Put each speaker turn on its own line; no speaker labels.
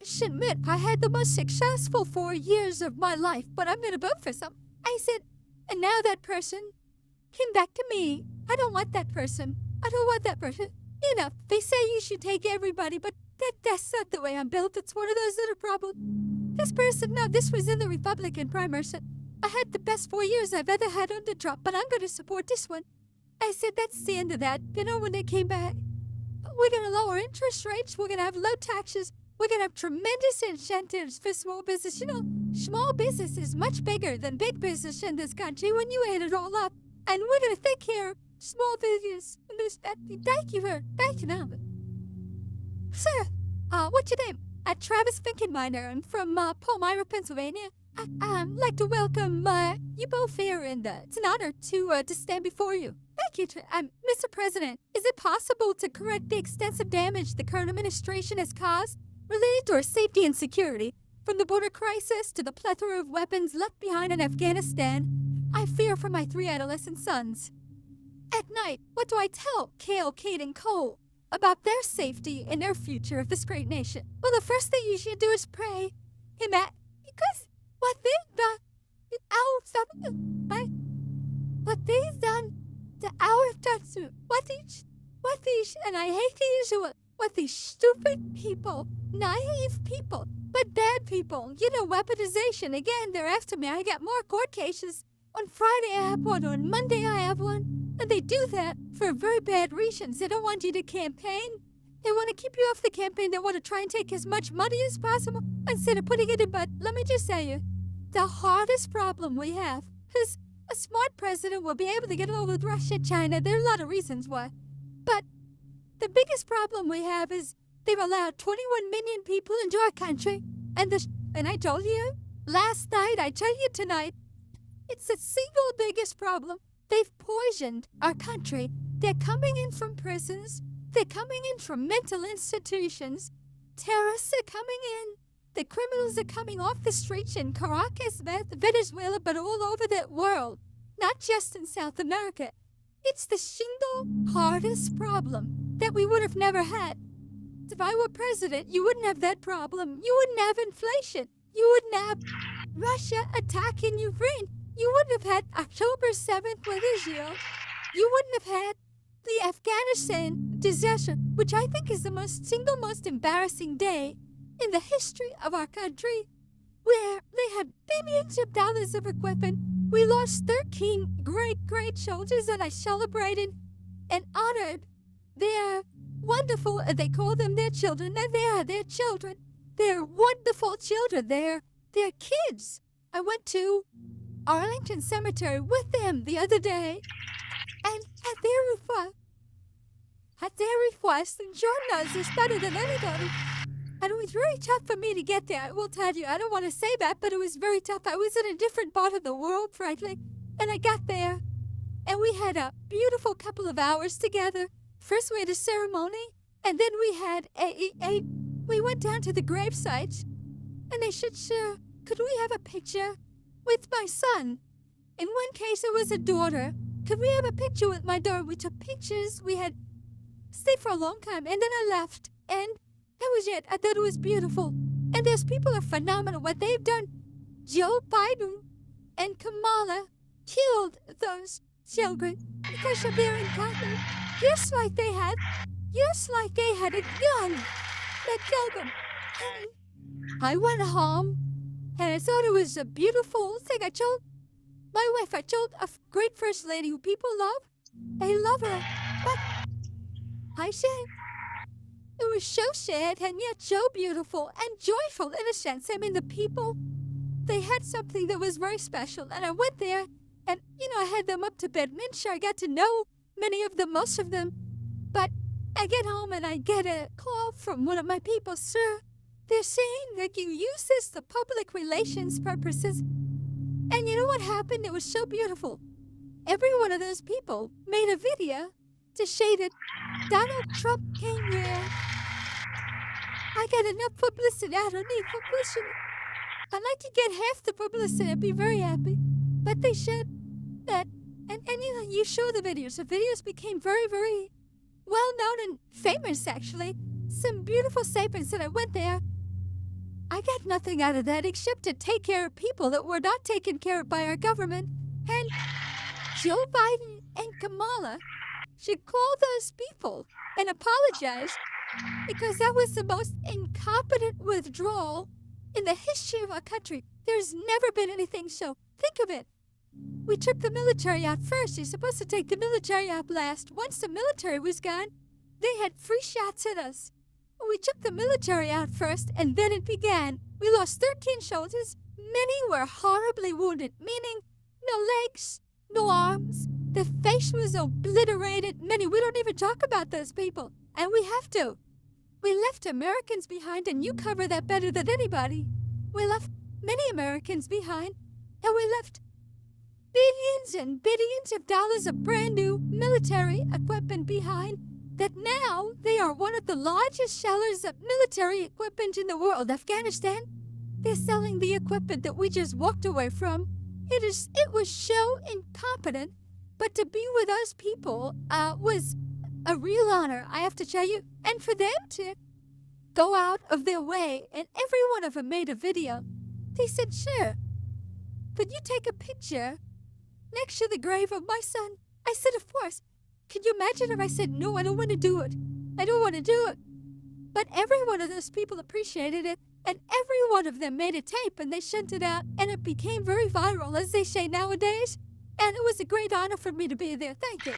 should admit, I had the most successful 4 years of my life, but I'm gonna vote for some. I said, and now that person came back to me. I don't want that person. I don't want that person. You know, they say you should take everybody, but that's not the way I'm built. It's one of those little problems. This person, no, this was in the Republican primary. So I had the best 4 years I've ever had under Trump, but I'm gonna support this one. I said, that's the end of that. You know, when they came back, we're gonna lower interest rates. We're gonna have low taxes. We're gonna have tremendous incentives for small business. You know, small business is much bigger than big business in this country when you add it all up. And we're gonna take care of small business. Thank you. Sir, what's your name? Travis Finkenminer. I'm from Palmyra, Pennsylvania. I'd like to welcome you both here, and it's an honor to stand before you. Thank you, Mr. President. Is it possible to correct the extensive damage the current administration has caused related to our safety and security, from the border crisis to the plethora of weapons left behind in Afghanistan? I fear for my 3 adolescent sons. At night, what do I tell Kale, Kate, and Cole about their safety and their future of this great nation? Well, the first thing you should do is pray. Hey, Matt, because what they've done to our country, and I hate to use it, what these stupid people, naive people, but bad people, you know, weaponization. Again, they're after me. I got more court cases. On Friday I have one, on Monday I have one. And they do that for very bad reasons. They don't want you to campaign. They want to keep you off the campaign. They want to try and take as much money as possible instead of putting it in. But let me just tell you, the hardest problem we have is a smart president will be able to get along with Russia and China. There are a lot of reasons why. But the biggest problem we have is they've allowed 21 million people into our country. And I told you last night, I tell you tonight, it's the single biggest problem. They've poisoned our country. They're coming in from prisons. They're coming in from mental institutions. Terrorists are coming in. The criminals are coming off the streets in Caracas, Venezuela, but all over the world, not just in South America. It's the single hardest problem that we would have never had. If I were president, you wouldn't have that problem. You wouldn't have inflation. You wouldn't have Russia attacking Ukraine. You wouldn't have had October 7th with Israel. You wouldn't have had the Afghanistan disaster, which I think is the single most embarrassing day in the history of our country, where they had billions of dollars of equipment. We lost 13 great soldiers, and I celebrated and honored their wonderful, they call them their children, and they are their children. They're wonderful children. They're kids. I went to Arlington Cemetery with them the other day, and at their request, and John knows this better than anybody, and it was very tough for me to get there. I will tell you, I don't want to say that, but it was very tough. I was in a different part of the world, frankly, and I got there, and we had a beautiful couple of hours together. First we had a ceremony, and then we had we went down to the grave sites, and they said, "Sir, could we have a picture with my son?" In one case, it was a daughter. "Could we have a picture with my daughter?" We took pictures. We had stayed for a long time, and then I left, and that was it. I thought it was beautiful. And those people are phenomenal. What they've done, Joe Biden and Kamala killed those children because of their incompetence, just like they had a gun that killed them. And I went home, and I thought it was a beautiful thing. I told my wife, I told a great first lady who people love, they love her. But I said, it was so sad and yet so beautiful and joyful in a sense. I mean, the people, they had something that was very special. And I went there, and, you know, I had them up to Bedminster. I got to know many of them, most of them. But I get home, and I get a call from one of my people. "Sir, they're saying that you use this for public relations purposes." And you know what happened? It was so beautiful. Every one of those people made a video to say that Donald Trump came here. I got enough publicity. I don't need publicity. I'd like to get half the publicity. I'd be very happy. But they said that, and you know, you show the videos. The videos became very, very well known and famous, actually. Some beautiful statements that I went there. got nothing out of that except to take care of people that were not taken care of by our government. And Joe Biden and Kamala should call those people and apologize because that was the most incompetent withdrawal in the history of our country. There's never been anything so. Think of it. We took the military out first. You're supposed to take the military out last. Once the military was gone, they had free shots at us. We took the military out first, and then it began. We lost 13 soldiers. Many were horribly wounded, meaning no legs, no arms. The face was obliterated. Many, we don't even talk about those people. And we have to. We left Americans behind, and you cover that better than anybody. We left many Americans behind, and we left billions and billions of dollars of brand new military equipment behind that now they are one of the largest sellers of military equipment in the world. Afghanistan, they're selling the equipment that we just walked away from. It was so incompetent, but to be with those people was a real honor, I have to tell you. And for them to go out of their way, and every one of them made a video. They said, sure, could you take a picture next to the grave of my son? I said, of course. Can you imagine if I said, no, I don't want to do it. I don't want to do it. But every one of those people appreciated it, and every one of them made a tape, and they sent it out, and it became very viral, as they say nowadays. And it was a great honor for me to be there. Thank you.